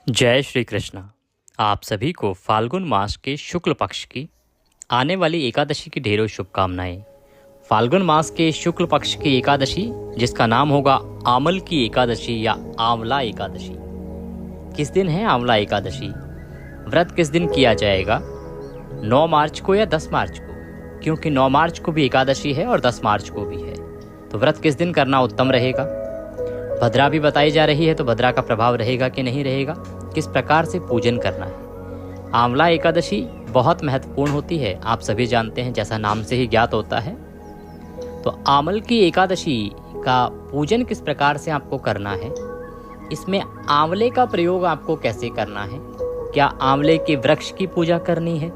जय श्री कृष्ण। आप सभी को फाल्गुन मास के शुक्ल पक्ष की आने वाली एकादशी की ढेरों शुभकामनाएं। फाल्गुन मास के शुक्ल पक्ष की एकादशी, जिसका नाम होगा आमल की एकादशी या आंवला एकादशी। किस दिन है आंवला एकादशी? व्रत किस दिन किया जाएगा? 9 मार्च को या 10 मार्च को? क्योंकि 9 मार्च को भी एकादशी है और 10 मार्च को भी है, तो व्रत किस दिन करना उत्तम रहेगा? भद्रा भी बताई जा रही है, तो भद्रा का प्रभाव रहेगा कि नहीं रहेगा? किस प्रकार से पूजन करना है? आंवला एकादशी बहुत महत्वपूर्ण होती है, आप सभी जानते हैं, जैसा नाम से ही ज्ञात होता है। तो आमल की एकादशी का पूजन किस प्रकार से आपको करना है? इसमें आंवले का प्रयोग आपको कैसे करना है? क्या आंवले के वृक्ष की पूजा करनी है,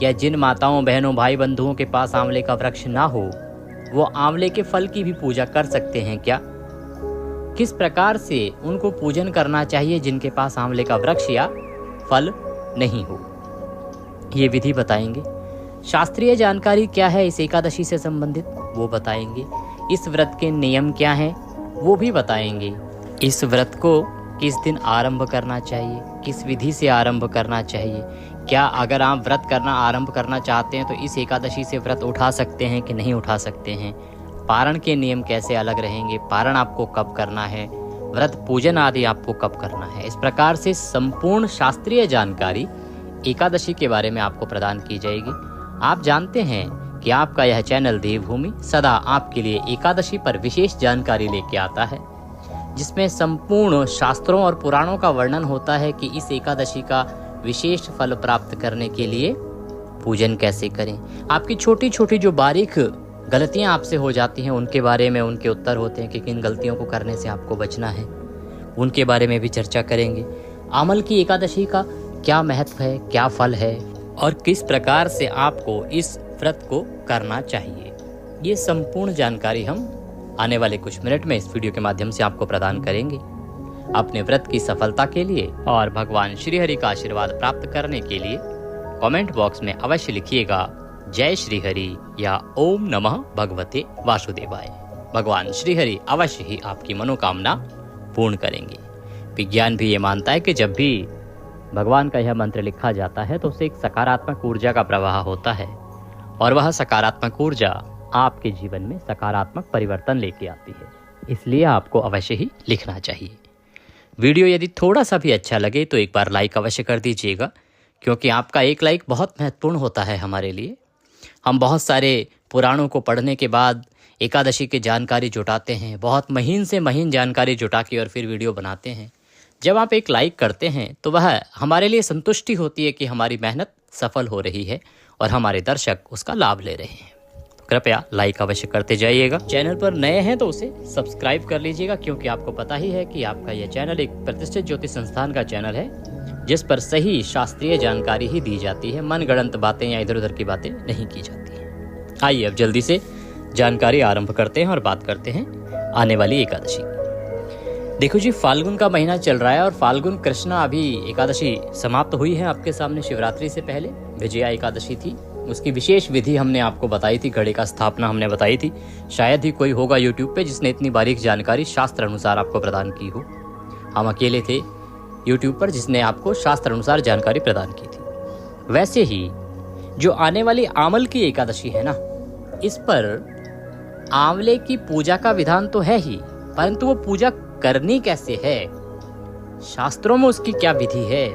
या जिन माताओं बहनों भाई बंधुओं के पास आंवले का वृक्ष ना हो वो आंवले के फल की भी पूजा कर सकते हैं क्या? किस प्रकार से उनको पूजन करना चाहिए जिनके पास आंवले का वृक्ष या फल नहीं हो, ये विधि बताएंगे। शास्त्रीय जानकारी क्या है इस एकादशी से संबंधित, वो बताएंगे। इस व्रत के नियम क्या हैं, वो भी बताएंगे। इस व्रत को किस दिन आरंभ करना चाहिए, किस विधि से आरंभ करना चाहिए, क्या अगर आप व्रत करना आरंभ करना चाहते हैं तो इस एकादशी से व्रत उठा सकते हैं कि नहीं उठा सकते हैं, पारण के नियम कैसे अलग रहेंगे, पारण आपको कब करना है, व्रत पूजन आदि आपको कब करना है। इस प्रकार से संपूर्ण शास्त्रीय जानकारी एकादशी के बारे में आपको प्रदान की जाएगी। आप जानते हैं कि आपका यह चैनल देवभूमि सदा आपके लिए एकादशी पर विशेष जानकारी लेके आता है, जिसमें संपूर्ण शास्त्रों और पुराणों का वर्णन होता है कि इस एकादशी का विशेष फल प्राप्त करने के लिए पूजन कैसे करें। आपकी छोटी छोटी जो बारीक गलतियां आपसे हो जाती हैं उनके बारे में उनके उत्तर होते हैं कि किन गलतियों को करने से आपको बचना है, उनके बारे में भी चर्चा करेंगे। आमल की एकादशी का क्या महत्व है, क्या फल है और किस प्रकार से आपको इस व्रत को करना चाहिए, ये संपूर्ण जानकारी हम आने वाले कुछ मिनट में इस वीडियो के माध्यम से आपको प्रदान करेंगे। अपने व्रत की सफलता के लिए और भगवान श्री हरि का आशीर्वाद प्राप्त करने के लिए कमेंट बॉक्स में अवश्य लिखिएगा जय श्री हरि या ओम नमः भगवते वासुदेवाय। भगवान श्री हरि अवश्य ही आपकी मनोकामना पूर्ण करेंगे। विज्ञान भी ये मानता है कि जब भी भगवान का यह मंत्र लिखा जाता है तो उससे एक सकारात्मक ऊर्जा का प्रवाह होता है, और वह सकारात्मक ऊर्जा आपके जीवन में सकारात्मक परिवर्तन लेके आती है। इसलिए आपको अवश्य ही लिखना चाहिए। वीडियो यदि थोड़ा सा भी अच्छा लगे तो एक बार लाइक अवश्य कर दीजिएगा, क्योंकि आपका एक लाइक बहुत महत्वपूर्ण होता है हमारे लिए। हम बहुत सारे पुराणों को पढ़ने के बाद एकादशी की जानकारी जुटाते हैं, बहुत महीन से महीन जानकारी जुटा के और फिर वीडियो बनाते हैं। जब आप एक लाइक करते हैं तो वह हमारे लिए संतुष्टि होती है कि हमारी मेहनत सफल हो रही है और हमारे दर्शक उसका लाभ ले रहे हैं। तो कृपया लाइक अवश्य करते जाइएगा। चैनल पर नए हैं तो उसे सब्सक्राइब कर लीजिएगा, क्योंकि आपको पता ही है कि आपका यह चैनल एक प्रतिष्ठित ज्योतिष संस्थान का चैनल है, जिस पर सही शास्त्रीय जानकारी ही दी जाती है, मनगढ़ंत बातें या इधर उधर की बातें नहीं की जाती हैं। आइए अब जल्दी से जानकारी आरंभ करते हैं और बात करते हैं आने वाली एकादशी की। देखो जी, फाल्गुन का महीना चल रहा है और फाल्गुन कृष्णा अभी एकादशी समाप्त हुई है आपके सामने। शिवरात्रि से पहले विजया एकादशी थी, उसकी विशेष विधि हमने आपको बताई थी, घड़े का स्थापना हमने बताई थी। शायद ही कोई होगा यूट्यूब पे जिसने इतनी बारीक जानकारी शास्त्र अनुसार आपको प्रदान की हो। हम अकेले थे यूट्यूब पर जिसने आपको शास्त्र अनुसार जानकारी प्रदान की थी। वैसे ही जो आने वाली आमल की एकादशी है ना, इस पर आंवले की पूजा का विधान तो है ही, परंतु वो पूजा करनी कैसे है, शास्त्रों में उसकी क्या विधि है,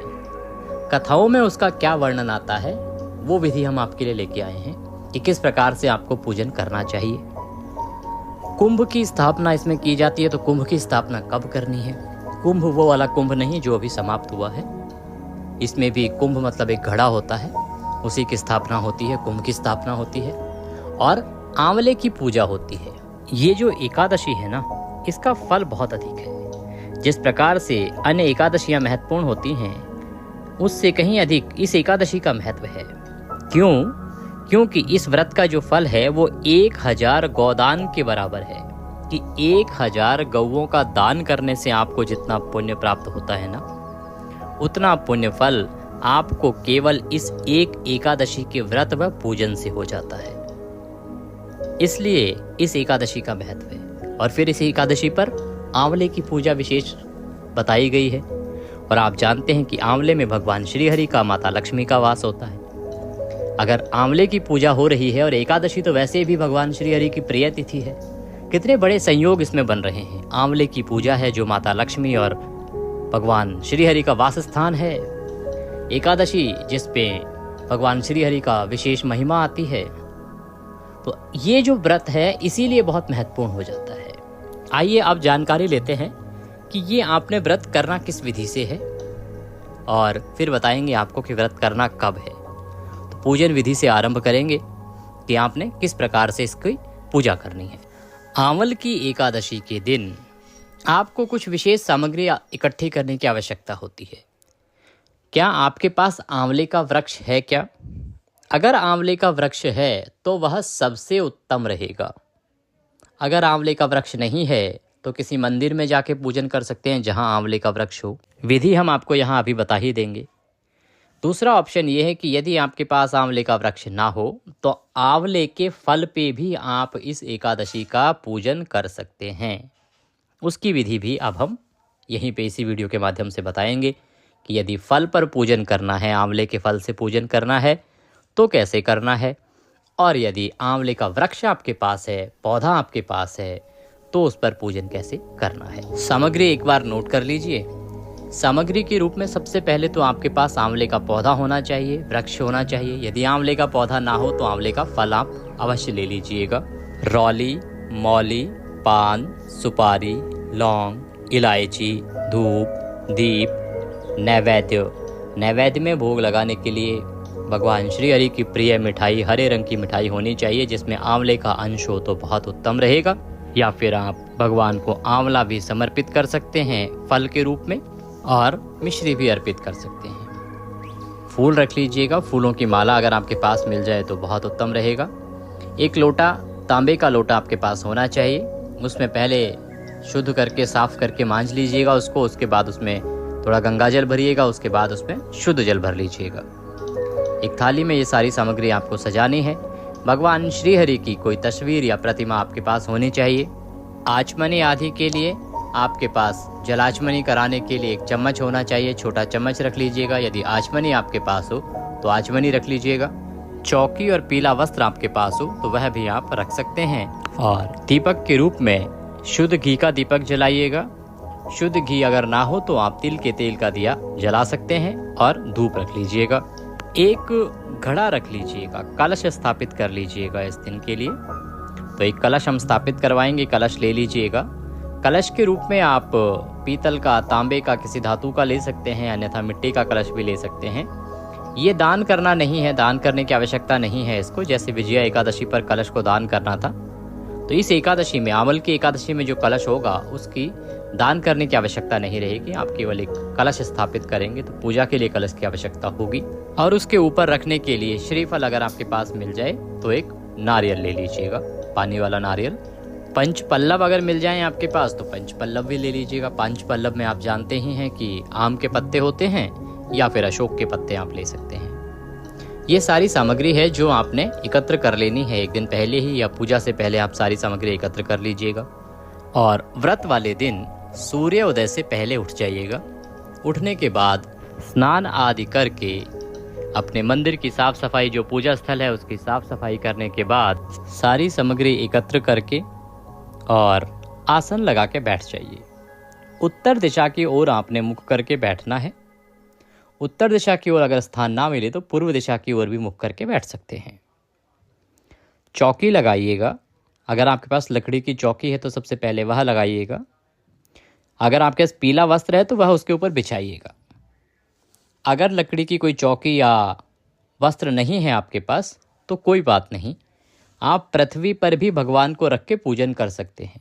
कथाओं में उसका क्या वर्णन आता है, वो विधि हम आपके लिए लेके आए हैं कि किस प्रकार से आपको पूजन करना चाहिए। कुंभ की स्थापना इसमें की जाती है, तो कुंभ की स्थापना कब करनी है? कुंभ वो वाला कुंभ नहीं जो अभी समाप्त हुआ है, इसमें भी कुंभ मतलब एक घड़ा होता है, उसी की स्थापना होती है, कुंभ की स्थापना होती है और आंवले की पूजा होती है। ये जो एकादशी है ना, इसका फल बहुत अधिक है। जिस प्रकार से अन्य एकादशियां महत्वपूर्ण होती हैं, उससे कहीं अधिक इस एकादशी का महत्व है। क्यों? क्योंकि इस व्रत का जो फल है वो 1000 गौदान के बराबर है, कि 1000 गौओं का दान करने से आपको जितना पुण्य प्राप्त होता है ना, उतना पुण्य फल आपको केवल इस एक एकादशी के व्रत व पूजन से हो जाता है। इसलिए इस एकादशी का महत्व है। और फिर इस एकादशी पर आंवले की पूजा विशेष बताई गई है। और आप जानते हैं कि आंवले में भगवान श्री हरि का माता लक्ष्मी का वास होता है। अगर आंवले की पूजा हो रही है और एकादशी तो वैसे भी भगवान श्री हरि की प्रिय तिथि है, कितने बड़े संयोग इसमें बन रहे हैं। आंवले की पूजा है जो माता लक्ष्मी और भगवान श्री हरि का वास स्थान है। एकादशी जिस पे भगवान श्री हरि का विशेष महिमा आती है, तो ये जो व्रत है इसीलिए बहुत महत्वपूर्ण हो जाता है। आइए अब जानकारी लेते हैं कि ये आपने व्रत करना किस विधि से है और फिर बताएंगे आपको कि व्रत करना कब है। तो पूजन विधि से आरंभ करेंगे कि आपने किस प्रकार से इसकी पूजा करनी है। आंवल की एकादशी के दिन आपको कुछ विशेष सामग्री इकट्ठी करने की आवश्यकता होती है। क्या आपके पास आंवले का वृक्ष है क्या? अगर आंवले का वृक्ष है तो वह सबसे उत्तम रहेगा। अगर आंवले का वृक्ष नहीं है तो किसी मंदिर में जाके पूजन कर सकते हैं जहां आंवले का वृक्ष हो। विधि हम आपको यहां अभी बता ही देंगे। दूसरा ऑप्शन ये है कि यदि आपके पास आंवले का वृक्ष ना हो तो आंवले के फल पे भी आप इस एकादशी का पूजन कर सकते हैं। उसकी विधि भी अब हम यहीं पे इसी वीडियो के माध्यम से बताएंगे कि यदि फल पर पूजन करना है, आंवले के फल से पूजन करना है तो कैसे करना है, और यदि आंवले का वृक्ष आपके पास है, पौधा आपके पास है, तो उस पर पूजन कैसे करना है। सामग्री एक बार नोट कर लीजिए। सामग्री के रूप में सबसे पहले तो आपके पास आंवले का पौधा होना चाहिए, वृक्ष होना चाहिए। यदि आंवले का पौधा ना हो तो आंवले का फल आप अवश्य ले लीजिएगा। रौली, मौली, पान, सुपारी, लौंग, इलायची, धूप, दीप, नैवेद्य। नैवेद्य में भोग लगाने के लिए भगवान श्री हरि की प्रिय मिठाई, हरे रंग की मिठाई होनी चाहिए जिसमें आंवले का अंश हो तो बहुत उत्तम रहेगा। या फिर आप भगवान को आंवला भी समर्पित कर सकते हैं फल के रूप में, और मिश्री भी अर्पित कर सकते हैं। फूल रख लीजिएगा। फूलों की माला अगर आपके पास मिल जाए तो बहुत उत्तम रहेगा। एक लोटा, तांबे का लोटा आपके पास होना चाहिए। उसमें पहले शुद्ध करके, साफ करके मांज लीजिएगा उसको। उसके बाद उसमें थोड़ा गंगा जल भरिएगा, उसके बाद उसमें शुद्ध जल भर लीजिएगा। एक थाली में ये सारी सामग्री आपको सजानी है। भगवान श्री हरि की कोई तस्वीर या प्रतिमा आपके पास होनी चाहिए। आचमनी आदि के लिए आपके पास जलाचमनी कराने के लिए एक चम्मच होना चाहिए, छोटा चम्मच रख लीजिएगा। यदि आचमनी आपके पास हो तो आचमनी रख लीजिएगा। चौकी और पीला वस्त्र आपके पास हो तो वह भी आप रख सकते हैं। और दीपक के रूप में शुद्ध घी का दीपक जलाइएगा। शुद्ध घी अगर ना हो तो आप तिल के तेल का दिया जला सकते हैं और धूप रख लीजिएगा। एक घड़ा रख लीजिएगा, कलश स्थापित कर लीजिएगा इस दिन के लिए। तो एक कलश हम स्थापित करवाएंगे, कलश ले लीजिएगा। कलश के रूप में आप पीतल का, तांबे का, किसी धातु का ले सकते हैं, अन्यथा मिट्टी का कलश भी ले सकते हैं। ये दान करना नहीं है, दान करने की आवश्यकता नहीं है इसको। जैसे विजया एकादशी पर कलश को दान करना था, तो इस एकादशी में, आंवल की एकादशी में जो कलश होगा उसकी दान करने की आवश्यकता नहीं रहेगी। आप केवल एक कलश स्थापित करेंगे तो पूजा के लिए कलश की आवश्यकता होगी। और उसके ऊपर रखने के लिए श्रीफल अगर आपके पास मिल जाए तो एक नारियल ले लीजिएगा, पानी वाला नारियल। पंच पल्लव अगर मिल जाए आपके पास तो पंच पल्लव भी ले लीजिएगा। पंच पल्लव में आप जानते ही हैं कि आम के पत्ते होते हैं या फिर अशोक के पत्ते आप ले सकते हैं। ये सारी सामग्री है जो आपने एकत्र कर लेनी है एक दिन पहले ही, या पूजा से पहले आप सारी सामग्री एकत्र कर लीजिएगा। और व्रत वाले दिन सूर्योदय से पहले उठ जाइएगा। उठने के बाद स्नान आदि करके अपने मंदिर की साफ सफाई, जो पूजा स्थल है उसकी साफ सफाई करने के बाद सारी सामग्री एकत्र करके और आसन लगा के बैठ जाइए। उत्तर दिशा की ओर आपने मुख करके बैठना है। उत्तर दिशा की ओर अगर स्थान ना मिले तो पूर्व दिशा की ओर भी मुख करके बैठ सकते हैं। चौकी लगाइएगा। अगर आपके पास लकड़ी की चौकी है तो सबसे पहले वह लगाइएगा। अगर आपके पास पीला वस्त्र है तो वह उसके ऊपर बिछाइएगा। अगर लकड़ी की कोई चौकी या वस्त्र नहीं है आपके पास तो कोई बात नहीं, आप पृथ्वी पर भी भगवान को रख के पूजन कर सकते हैं।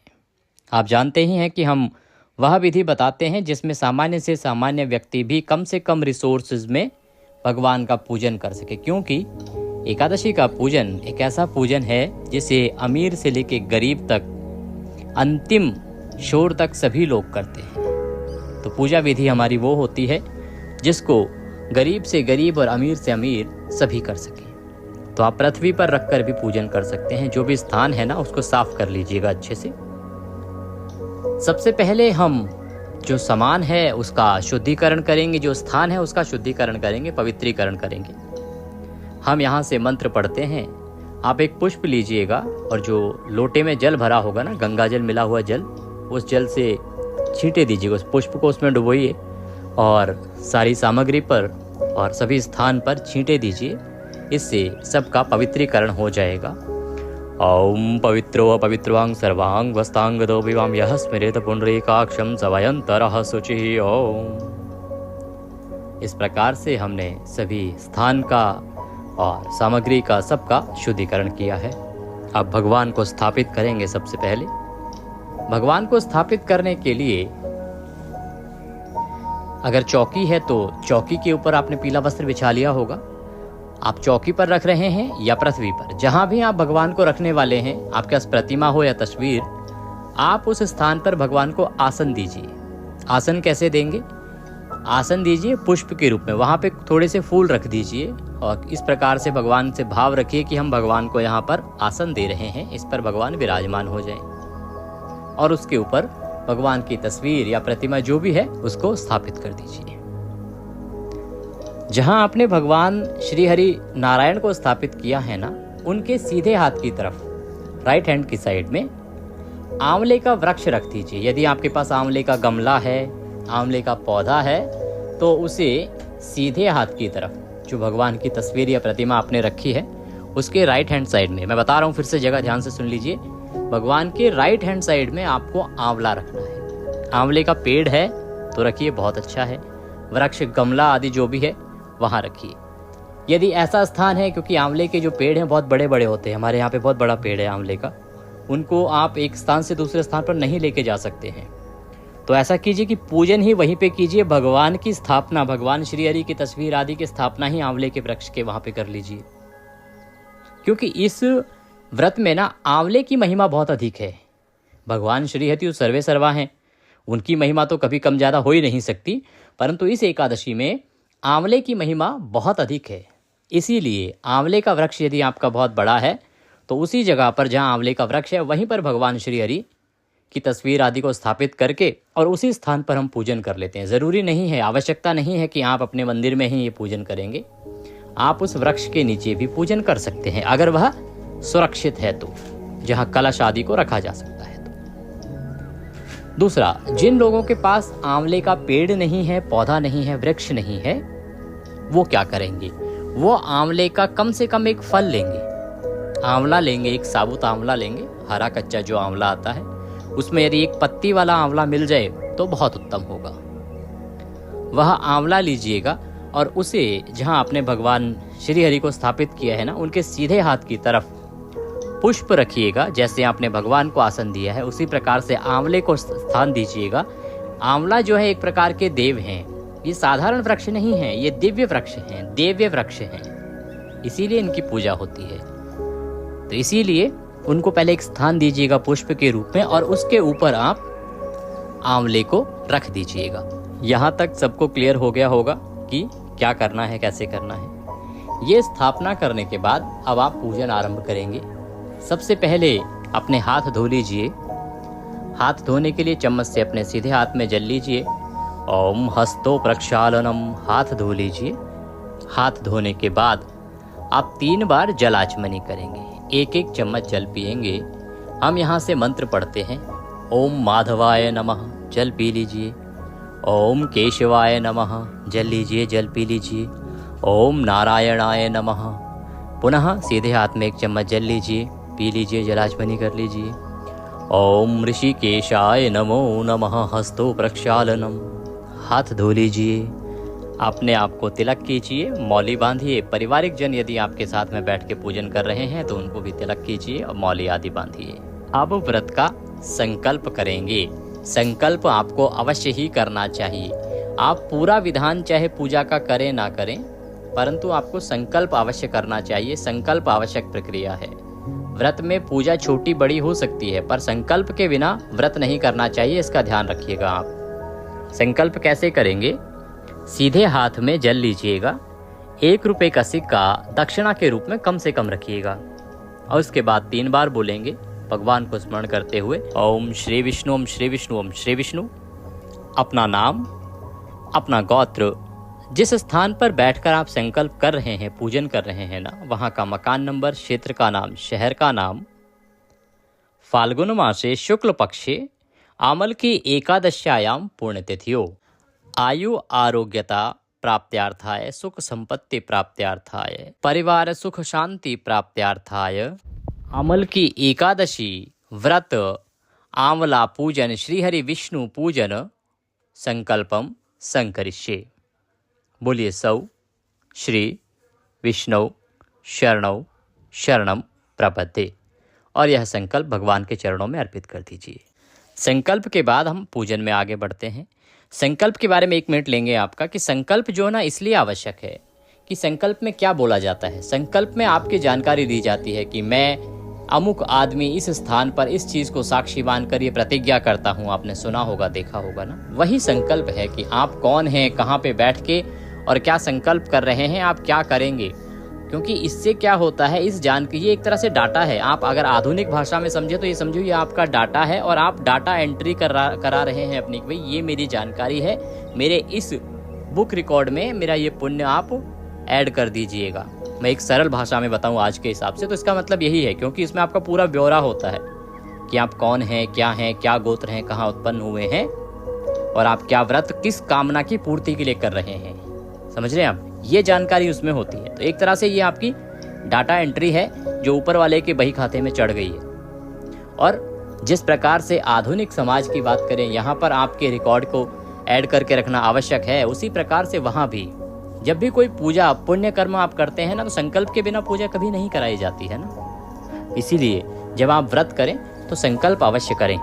आप जानते ही हैं कि हम वह विधि बताते हैं जिसमें सामान्य से सामान्य व्यक्ति भी कम से कम रिसोर्सेज में भगवान का पूजन कर सके, क्योंकि एकादशी का पूजन एक ऐसा पूजन है जिसे अमीर से लेके गरीब तक, अंतिम छोर तक सभी लोग करते हैं। तो पूजा विधि हमारी वो होती है जिसको गरीब से गरीब और अमीर से अमीर सभी कर सकें। तो आप पृथ्वी पर रखकर भी पूजन कर सकते हैं। जो भी स्थान है ना उसको साफ कर लीजिएगा अच्छे से। सबसे पहले हम जो सामान है उसका शुद्धिकरण करेंगे, जो स्थान है उसका शुद्धिकरण करेंगे, पवित्रीकरण करेंगे। हम यहाँ से मंत्र पढ़ते हैं। आप एक पुष्प लीजिएगा और जो लोटे में जल भरा होगा ना, गंगा जल मिला हुआ जल, उस जल से छींटे दीजिएगा, उस पुष्प को उसमें डुबोइए और सारी सामग्री पर और सभी स्थान पर छींटे दीजिए। इससे सबका पवित्रीकरण हो जाएगा। ओम पवित्रो पवित्रवांग सर्वांग वस्तांग दो विवाम यह स्मृत पुंडरीकाक्षम सवयंतरः शुचिः ओम। इस प्रकार से हमने सभी स्थान का और सामग्री का सबका शुद्धिकरण किया है। अब भगवान को स्थापित करेंगे। सबसे पहले भगवान को स्थापित करने के लिए अगर चौकी है तो चौकी के ऊपर आपने पीला वस्त्र बिछा लिया होगा। आप चौकी पर रख रहे हैं या पृथ्वी पर, जहां भी आप भगवान को रखने वाले हैं, आपके पास प्रतिमा हो या तस्वीर, आप उस स्थान पर भगवान को आसन दीजिए। आसन कैसे देंगे? आसन दीजिए पुष्प के रूप में, वहां पे थोड़े से फूल रख दीजिए और इस प्रकार से भगवान से भाव रखिए कि हम भगवान को यहाँ पर आसन दे रहे हैं, इस पर भगवान विराजमान हो जाएं और उसके ऊपर भगवान की तस्वीर या प्रतिमा जो भी है उसको स्थापित कर दीजिए। जहां आपने भगवान श्री हरि नारायण को स्थापित किया है ना, उनके सीधे हाथ की तरफ राइट हैंड की साइड में आंवले का वृक्ष रख दीजिए। यदि आपके पास आंवले का गमला है, आंवले का पौधा है, तो उसे सीधे हाथ की तरफ जो भगवान की तस्वीर या प्रतिमा आपने रखी है उसके राइट हैंड साइड में, मैं बता रहा हूँ फिर से, जगह ध्यान से सुन लीजिए, भगवान के राइट हैंड साइड में आपको आंवला रखना है। आंवले का पेड़ है तो रखिए, बहुत अच्छा है। वृक्ष, गमला आदि जो भी है वहां रखिए। यदि ऐसा स्थान है, क्योंकि आंवले के जो पेड़ हैं बहुत बड़े बड़े होते हैं, हमारे यहाँ पे बहुत बड़ा पेड़ है आंवले का, उनको आप एक स्थान से दूसरे स्थान पर नहीं लेके जा सकते हैं, तो ऐसा कीजिए कि पूजन ही वहीं पे कीजिए। भगवान की स्थापना, भगवान श्री हरि की तस्वीर आदि की स्थापना ही आंवले के वृक्ष के वहां पे कर लीजिए, क्योंकि इस व्रत में ना आंवले की महिमा बहुत अधिक है। भगवान श्री हरि सर्वे सर्वा हैं, उनकी महिमा तो कभी कम ज़्यादा हो ही नहीं सकती, परंतु इस एकादशी में आंवले की महिमा बहुत अधिक है। इसीलिए आंवले का वृक्ष यदि आपका बहुत बड़ा है तो उसी जगह पर जहाँ आंवले का वृक्ष है वहीं पर भगवान श्री हरि की तस्वीर आदि को स्थापित करके और उसी स्थान पर हम पूजन कर लेते हैं। ज़रूरी नहीं है, आवश्यकता नहीं है कि आप अपने मंदिर में ही ये पूजन करेंगे, आप उस वृक्ष के नीचे भी पूजन कर सकते हैं, अगर वह सुरक्षित है तो, जहाँ कलश आदि को रखा जा सकता है तो। दूसरा, जिन लोगों के पास आंवले का पेड़ नहीं है, पौधा नहीं है, वृक्ष नहीं है, वो क्या करेंगे? वो आंवले का कम से कम एक फल लेंगे, आंवला लेंगे, एक साबुत आंवला लेंगे, हरा कच्चा जो आंवला आता है, उसमें यदि एक पत्ती वाला आंवला मिल जाए तो बहुत उत्तम होगा। वह आंवला लीजिएगा और उसे जहां आपने भगवान श्री हरि को स्थापित किया है ना, उनके सीधे हाथ की तरफ पुष्प रखिएगा। जैसे आपने भगवान को आसन दिया है उसी प्रकार से आंवले को स्थान दीजिएगा। आंवला जो है एक प्रकार के देव हैं, ये साधारण वृक्ष नहीं है, ये दिव्य वृक्ष हैं, देव्य वृक्ष हैं, इसीलिए इनकी पूजा होती है। तो इसीलिए उनको पहले एक स्थान दीजिएगा पुष्प के रूप में और उसके ऊपर आप आंवले को रख दीजिएगा। यहाँ तक सबको क्लियर हो गया होगा कि क्या करना है, कैसे करना है। ये स्थापना करने के बाद अब आप पूजन आरंभ करेंगे। सबसे पहले अपने हाथ धो लीजिए। हाथ धोने के लिए चम्मच से अपने सीधे हाथ में जल लीजिए। ओम हस्तो प्रक्षालनम, हाथ धो लीजिए। हाथ धोने के बाद आप 3 बार जल आचमनी करेंगे, एक एक चम्मच जल पिएंगे। हम यहाँ से मंत्र पढ़ते हैं। ओम माधवाय नमः, जल पी लीजिए। ओम केशवाय नमः, जल लीजिए, जल पी लीजिए। ओम नारायणाय नमः, पुनः सीधे हाथ में एक चम्मच जल लीजिए, पी लीजिए, जलाचमनी कर लीजिए। ओम ऋषिकेशाय नमो नमः, हस्तो प्रक्षालनम, हाथ धो लीजिए। अपने आप को तिलक कीजिए, मौली बांधिए। पारिवारिक जन यदि आपके साथ में बैठ के पूजन कर रहे हैं तो उनको भी तिलक कीजिए और मौली आदि बांधिए। अब व्रत का संकल्प करेंगे। संकल्प आपको अवश्य ही करना चाहिए। आप पूरा विधान चाहे पूजा का करें ना करें, परंतु आपको संकल्प अवश्य करना चाहिए। संकल्प आवश्यक प्रक्रिया है। व्रत में पूजा छोटी बड़ी हो सकती है, पर संकल्प के बिना व्रत नहीं करना चाहिए, इसका ध्यान रखिएगा आप। संकल्प कैसे करेंगे? सीधे हाथ में जल लीजिएगा। 1 रुपये का सिक्का दक्षिणा के रूप में कम से कम रखिएगा और उसके बाद 3 बार बोलेंगे भगवान को स्मरण करते हुए, ओम श्री विष्णु, ओम श्री विष्णु, ओम श्री विष्णु। अपना नाम, अपना गोत्र, जिस स्थान पर बैठकर आप संकल्प कर रहे हैं, पूजन कर रहे हैं ना, वहाँ का मकान नंबर, क्षेत्र का नाम, शहर का नाम, फाल्गुन मासे शुक्ल पक्षे आमल की एकादश्यायाम पुण्यतिथियो आयु आरोग्यता प्राप्त्यार्थाय, सुख संपत्ति प्राप्त्यार्थाय, परिवार सुख शांति प्राप्त्यार्थाय अमल की एकादशी व्रत आंवला पूजन श्रीहरि विष्णु पूजन संकल्पम संकरिष्ये। बोलिए सौ श्री विष्णु शरणौ शरणम प्रपद्ये, और यह संकल्प भगवान के चरणों में अर्पित कर दीजिए। संकल्प के बाद हम पूजन में आगे बढ़ते हैं। संकल्प के बारे में 1 मिनट लेंगे आपका, कि संकल्प जो है ना इसलिए आवश्यक है कि संकल्प में क्या बोला जाता है। संकल्प में आपकी जानकारी दी जाती है कि मैं अमुक आदमी इस स्थान पर इस चीज़ को साक्षी मानकर ये प्रतिज्ञा करता हूँ। आपने सुना होगा, देखा होगा ना, वही संकल्प है कि आप कौन हैं, कहाँ पे बैठ के और क्या संकल्प कर रहे हैं, आप क्या करेंगे। क्योंकि इससे क्या होता है, इस ये एक तरह से डाटा है। आप अगर आधुनिक भाषा में समझे तो ये समझो ये आपका डाटा है, और आप डाटा एंट्री करा रहे हैं अपनी, भाई ये मेरी जानकारी है, मेरे इस बुक रिकॉर्ड में मेरा ये पुण्य आप ऐड कर दीजिएगा। मैं एक सरल भाषा में बताऊं आज के हिसाब से, तो इसका मतलब यही है, क्योंकि इसमें आपका पूरा ब्यौरा होता है कि आप कौन हैं, क्या गोत्र हैं, कहाँ उत्पन्न हुए हैं, और आप क्या व्रत किस कामना की पूर्ति के लिए कर रहे हैं। समझ रहे हैं आप, ये जानकारी उसमें होती है। तो एक तरह से ये आपकी डाटा एंट्री है जो ऊपर वाले के बही खाते में चढ़ गई है। और जिस प्रकार से आधुनिक समाज की बात करें, यहाँ पर आपके रिकॉर्ड को ऐड करके रखना आवश्यक है, उसी प्रकार से वहाँ भी जब भी कोई पूजा पुण्य कर्म आप करते हैं ना, तो संकल्प के बिना पूजा कभी नहीं कराई जाती है ना। इसीलिए जब आप व्रत करें तो संकल्प अवश्य करें।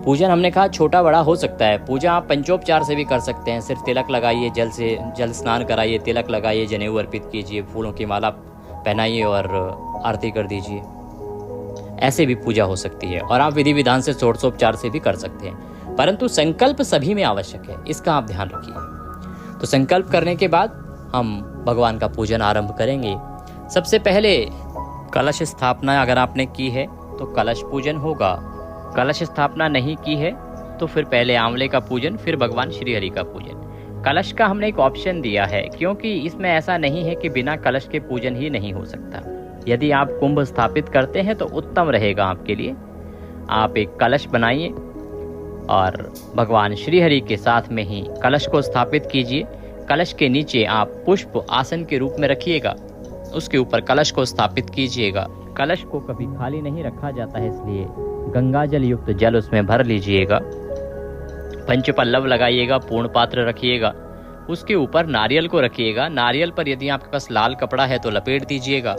पूजन हमने कहा छोटा बड़ा हो सकता है। पूजा आप पंचोपचार से भी कर सकते हैं। सिर्फ तिलक लगाइए, जल स्नान कराइए, तिलक लगाइए, जनेऊ अर्पित कीजिए, फूलों की माला पहनाइए और आरती कर दीजिए। ऐसे भी पूजा हो सकती है, और आप विधि विधान से षोडशोपचार से भी कर सकते हैं, परंतु संकल्प सभी में आवश्यक है, इसका आप ध्यान रखिए। तो संकल्प करने के बाद हम भगवान का पूजन आरंभ करेंगे। सबसे पहले कलश स्थापना अगर आपने की है तो कलश पूजन होगा। कलश स्थापना नहीं की है तो फिर पहले आंवले का पूजन, फिर भगवान श्री हरि का पूजन। कलश का हमने एक ऑप्शन दिया है, क्योंकि इसमें ऐसा नहीं है कि बिना कलश के पूजन ही नहीं हो सकता। यदि आप कुंभ स्थापित करते हैं तो उत्तम रहेगा आपके लिए। आप एक कलश बनाइए और भगवान श्री हरि के साथ में ही कलश को स्थापित कीजिए। कलश के नीचे आप पुष्प आसन के रूप में रखिएगा, उसके ऊपर कलश को स्थापित कीजिएगा। कलश को कभी खाली नहीं रखा जाता है, इसलिए गंगा जल युक्त जल उसमें भर लीजिएगा। पंचपल्लव लगाइएगा, पूर्ण पात्र रखिएगा, उसके ऊपर नारियल को रखिएगा। नारियल पर यदि आपके पास लाल कपड़ा है तो लपेट दीजिएगा,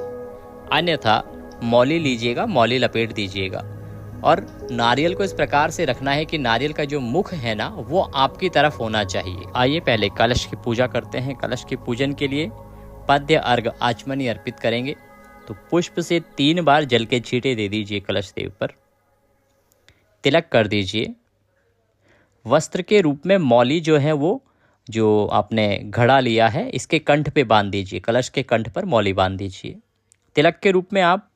अन्यथा मौली लीजिएगा, मौली लपेट दीजिएगा। और नारियल को इस प्रकार से रखना है कि नारियल का जो मुख है ना वो आपकी तरफ होना चाहिए। आइए पहले कलश की पूजा करते हैं। कलश के पूजन के लिए पद्य अर्घ आचमनी अर्पित करेंगे। तो पुष्प से 3 बार जल के छींटे दे दीजिए कलश देव पर। तिलक कर दीजिए। वस्त्र के रूप में मौली जो है वो जो आपने घड़ा लिया है इसके कंठ पे बांध दीजिए, कलश के कंठ पर मौली बांध दीजिए। तिलक के रूप में आप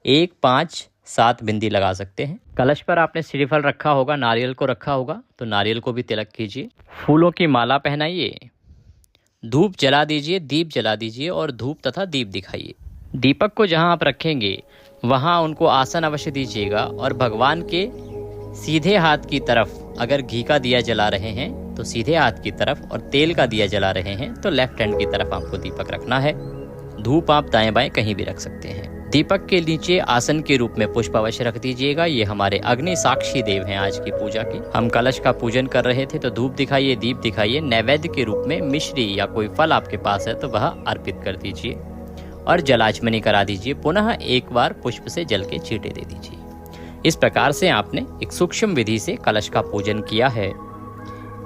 1, 5, 7 बिंदी लगा सकते हैं। कलश पर आपने श्रीफल रखा होगा, नारियल को रखा होगा, तो नारियल को भी तिलक कीजिए। फूलों की माला पहनाइए, धूप जला दीजिए, दीप जला दीजिए और धूप तथा दीप दिखाइए। दीपक को जहां आप रखेंगे वहां उनको आसन अवश्य दीजिएगा और भगवान के सीधे हाथ की तरफ, अगर घी का दिया जला रहे हैं तो सीधे हाथ की तरफ, और तेल का दिया जला रहे हैं तो लेफ्ट हैंड की तरफ आपको दीपक रखना है। धूप आप दाएं बाएं कहीं भी रख सकते हैं। दीपक के नीचे आसन के रूप में पुष्प अवश्य रख दीजिएगा। ये हमारे अग्नि साक्षी देव हैं आज की पूजा के। हम कलश का पूजन कर रहे थे तो धूप दिखाइए, दीप दिखाइए। नैवेद्य के रूप में मिश्री या कोई फल आपके पास है तो वह अर्पित कर दीजिए और जलाचमनी करा दीजिए। पुनः एक बार पुष्प से जल के छींटे दे दीजिए। इस प्रकार से आपने एक सूक्ष्म विधि से कलश का पूजन किया है।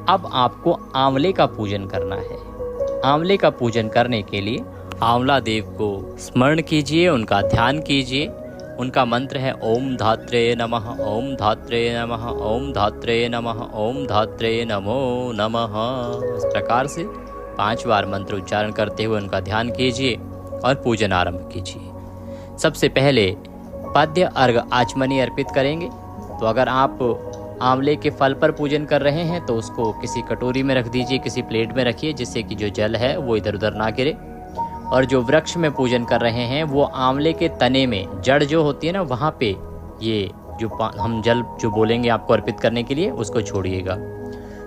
अब आपको आंवले का पूजन करना है। आंवले का पूजन करने के लिए आंवला देव को स्मरण कीजिए, उनका ध्यान कीजिए। उनका मंत्र है ओम धात्रे नमः, ओम धात्रे नमः, ओम धात्रे नमः, ओम धात्रे नमो नमः। इस प्रकार से 5 बार मंत्र उच्चारण करते हुए उनका ध्यान कीजिए और पूजन आरंभ कीजिए। सबसे पहले पद्य अर्घ आचमनी अर्पित करेंगे। तो अगर आप आंवले के फल पर पूजन कर रहे हैं तो उसको किसी कटोरी में रख दीजिए, किसी प्लेट में रखिए, जिससे कि जो जल है वो इधर उधर ना गिरे। और जो वृक्ष में पूजन कर रहे हैं वो आंवले के तने में, जड़ जो होती है ना, वहाँ पे ये जो हम जल जो बोलेंगे आपको अर्पित करने के लिए, उसको छोड़िएगा।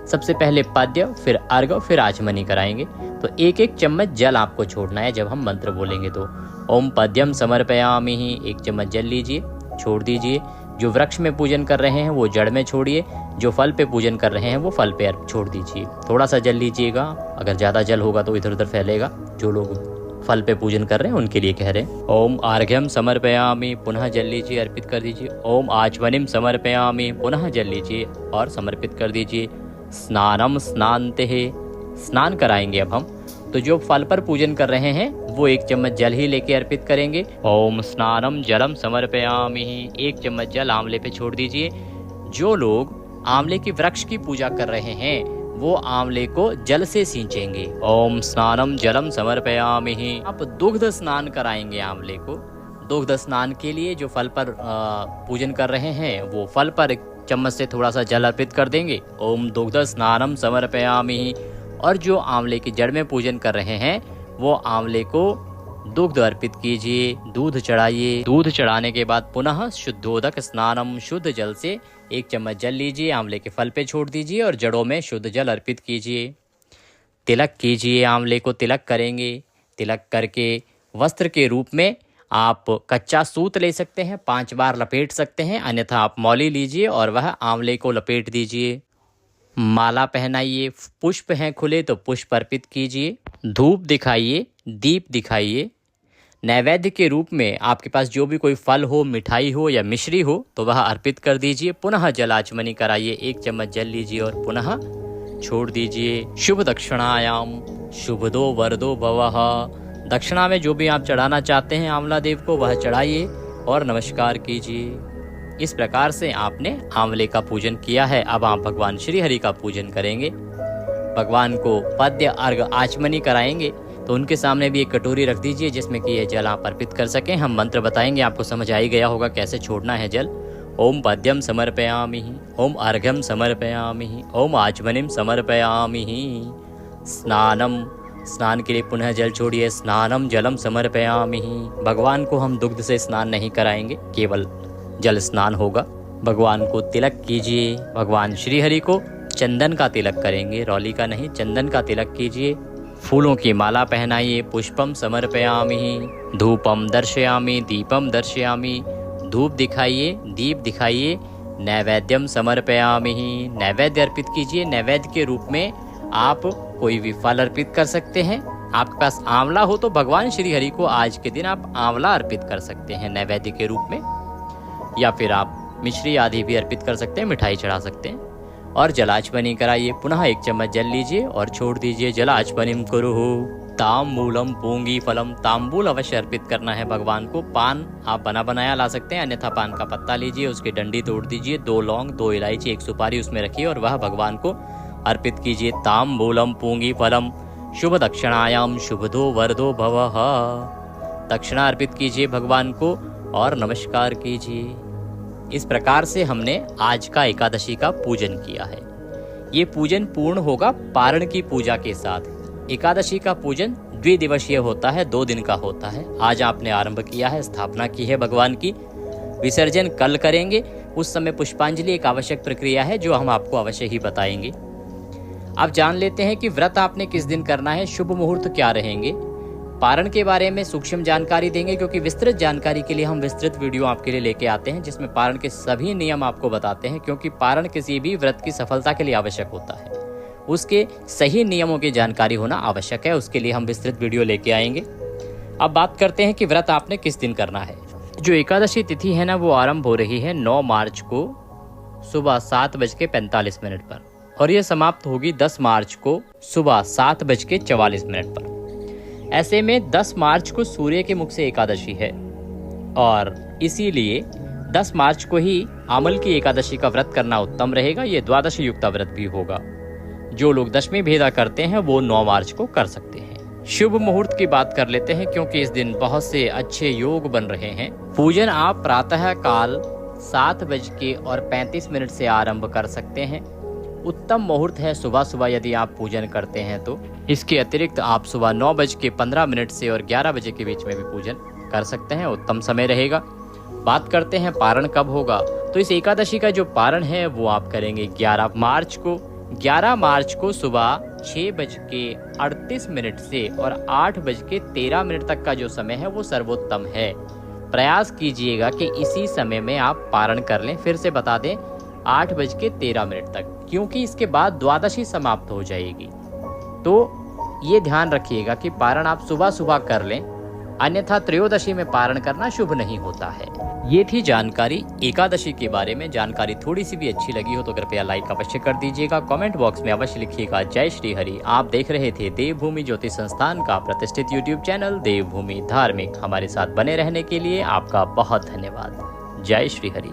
सबसे पहले पद्य, फिर अर्घ, फिर आचमनी कराएंगे। तो एक एक चम्मच जल आपको छोड़ना है जब हम मंत्र बोलेंगे। तो ओम पद्यम समर्पयामि, एक चम्मच जल लीजिए, छोड़ दीजिए। जो वृक्ष में पूजन कर रहे हैं वो जड़ में छोड़िए, जो फल पे पूजन कर रहे हैं वो फल पे छोड़ दीजिए। थोड़ा सा जल लीजिएगा, अगर ज़्यादा जल होगा तो इधर उधर फैलेगा। जो लोग फल पे पूजन कर रहे हैं उनके लिए कह रहे हैं। ओम अर्घ्यम समर्पयामि, पुनः जल लीजिए, अर्पित कर दीजिए। ओम आचमनीम समर्पयामि, पुनः जल लीजिए और समर्पित कर दीजिए। स्नानम स्नानते, स्नान कराएंगे अब हम। तो जो फल पर पूजन कर रहे हैं वो एक चम्मच जल ही लेके अर्पित करेंगे। ओम स्नानम जलम समर्पयामि, एक चम्मच जल आंवले पे छोड़ दीजिए। जो लोग आंवले की वृक्ष की पूजा कर रहे हैं वो आंवले को जल से सींचेंगे। ओम स्नानम जलम समर्पयामि, आप दुग्ध स्नान कराएंगे आंवले को। दुग्ध स्नान के लिए जो फल पर पूजन कर रहे हैं वो फल पर चम्मच से थोड़ा सा जल अर्पित कर देंगे। ओम दुग्ध स्नानम समर्पयामि। और जो आंवले की जड़ में पूजन कर रहे हैं वो आंवले को दुग्ध अर्पित कीजिए, दूध चढ़ाइए। दूध चढ़ाने के बाद पुनः शुद्धोदक स्नानम, शुद्ध जल से एक चम्मच जल लीजिए, आंवले के फल पे छोड़ दीजिए और जड़ों में शुद्ध जल अर्पित कीजिए। तिलक कीजिए, आंवले को तिलक करेंगे। तिलक करके वस्त्र के रूप में आप कच्चा सूत ले सकते हैं, 5 बार लपेट सकते हैं, अन्यथा आप मौली लीजिए और वह आंवले को लपेट दीजिए। माला पहनाइए, पुष्प हैं खुले तो पुष्प अर्पित कीजिए। धूप दिखाइए, दीप दिखाइए। नैवेद्य के रूप में आपके पास जो भी कोई फल हो, मिठाई हो या मिश्री हो तो वह अर्पित कर दीजिए। पुनः जल आचमनी कराइए, एक चम्मच जल लीजिए और पुनः छोड़ दीजिए। शुभ दक्षिणायाम शुभदो वरदो भवः, दक्षिणा में जो भी आप चढ़ाना चाहते हैं आंवला देव को वह चढ़ाइए और नमस्कार कीजिए। इस प्रकार से आपने आंवले का पूजन किया है। अब आप भगवान श्री हरि का पूजन करेंगे। भगवान को पद्य, अर्घ, आचमनी कराएंगे तो उनके सामने भी एक कटोरी रख दीजिए जिसमें कि यह जल आप अर्पित कर सकें। हम मंत्र बताएंगे, आपको समझ आ ही गया होगा कैसे छोड़ना है जल। ओम पद्यम समर्पयामि, ओम अर्घ्यम समर्पयामि, ओम आचमनीम समर्पयामि। स्नानम, स्नान के लिए पुनः जल छोड़िए। स्नानम जलम समर्पयामि, भगवान को हम दुग्ध से स्नान नहीं कराएंगे, केवल जल स्नान होगा। भगवान को तिलक कीजिए, भगवान श्री हरि को चंदन का तिलक करेंगे, रौली का नहीं, चंदन का तिलक कीजिए। फूलों की माला पहनाइए। पुष्पम समर्पयामि, धूपम दर्शयामि, दीपम दर्शयामि, धूप दिखाइए, दीप दिखाइए। नैवेद्यम समर्पयामि, नैवेद्य अर्पित कीजिए। नैवेद्य के रूप में आप कोई भी फल अर्पित कर सकते हैं। आपके पास आंवला हो तो भगवान श्री हरि को आज के दिन आप आंवला अर्पित कर सकते हैं नैवेद्य के रूप में, या फिर आप मिश्री आदि भी अर्पित कर सकते हैं, मिठाई चढ़ा सकते हैं। और जलाचमनी कराइए। पुनः एक चम्मच जल लीजिए और छोड़ दीजिए। जलाचमनीम कुरुहु ताम्बूलम पूंगी फलम, तांबूल अवश्य अर्पित करना है भगवान को। पान आप बना बनाया ला सकते हैं, अन्यथा पान का पत्ता लीजिए, उसकी डंडी तोड़ दीजिए, 2 लौंग, 2 इलायची, 1 सुपारी उसमें रखिए और वह भगवान को अर्पित कीजिए। ताम्बूलम पूंगी फलम शुभ दक्षिणायाम शुभदो वरदो भवः, दक्षिणा अर्पित कीजिए भगवान को और नमस्कार कीजिए। इस प्रकार से हमने आज का एकादशी का पूजन किया है। ये पूजन पूर्ण होगा पारण की पूजा के साथ। एकादशी का पूजन द्विदिवसीय होता है, 2 दिन का होता है। आज आपने आरंभ किया है, स्थापना की है भगवान की। विसर्जन कल करेंगे, उस समय पुष्पांजलि एक आवश्यक प्रक्रिया है जो हम आपको अवश्य ही बताएंगे। अब जान लेते हैं कि व्रत आपने किस दिन करना है, शुभ मुहूर्त क्या रहेंगे। पारण के बारे में सूक्ष्म जानकारी देंगे, क्योंकि विस्तृत जानकारी के लिए हम विस्तृत वीडियो आपके लिए लेके आते हैं जिसमें पारण के सभी नियम आपको बताते हैं, क्योंकि पारण किसी भी व्रत की सफलता के लिए आवश्यक होता है। उसके सही नियमों की जानकारी होना आवश्यक है, उसके लिए हम विस्तृत वीडियो लेके आएंगे। अब बात करते हैं कि व्रत आपने किस दिन करना है। जो एकादशी तिथि है ना वो आरंभ हो रही है 9 मार्च को सुबह 7:45 पर और यह समाप्त होगी 10 मार्च को सुबह 7:44 पर। ऐसे में 10 मार्च को सूर्य के मुख से एकादशी है और इसीलिए 10 मार्च को ही आमल की एकादशी का व्रत करना उत्तम रहेगा। ये द्वादशी युक्ता व्रत भी होगा। जो लोग दशमी भेदा करते हैं वो 9 मार्च को कर सकते हैं। शुभ मुहूर्त की बात कर लेते हैं, क्योंकि इस दिन बहुत से अच्छे योग बन रहे हैं। पूजन आप प्रातः काल 7:35 से आरंभ कर सकते हैं। उत्तम मुहूर्त है सुबह सुबह यदि आप पूजन करते हैं तो। इसके अतिरिक्त आप सुबह 9:15 से और 11 बजे के बीच में भी पूजन कर सकते हैं, उत्तम समय रहेगा। बात करते हैं पारण कब होगा, तो इस एकादशी का जो पारण है वो आप करेंगे 11 मार्च को। 11 मार्च को सुबह 6:38 से और 8:13 तक का जो समय है वो सर्वोत्तम है। प्रयास कीजिएगा कि इसी समय में आप पारण कर लें। फिर से बता दें 8:13 तक, क्योंकि इसके बाद द्वादशी समाप्त हो जाएगी। तो ये ध्यान रखिएगा कि पारण आप सुबह सुबह कर लें, अन्यथा त्रयोदशी में पारण करना शुभ नहीं होता है। ये थी जानकारी एकादशी के बारे में। जानकारी थोड़ी सी भी अच्छी लगी हो तो कृपया लाइक अवश्य कर दीजिएगा। कमेंट बॉक्स में अवश्य लिखिएगा जय श्री हरि। आप देख रहे थे देवभूमि ज्योतिष संस्थान का प्रतिष्ठित यूट्यूब चैनल देवभूमि धार्मिक। हमारे साथ बने रहने के लिए आपका बहुत धन्यवाद। जय श्री हरि।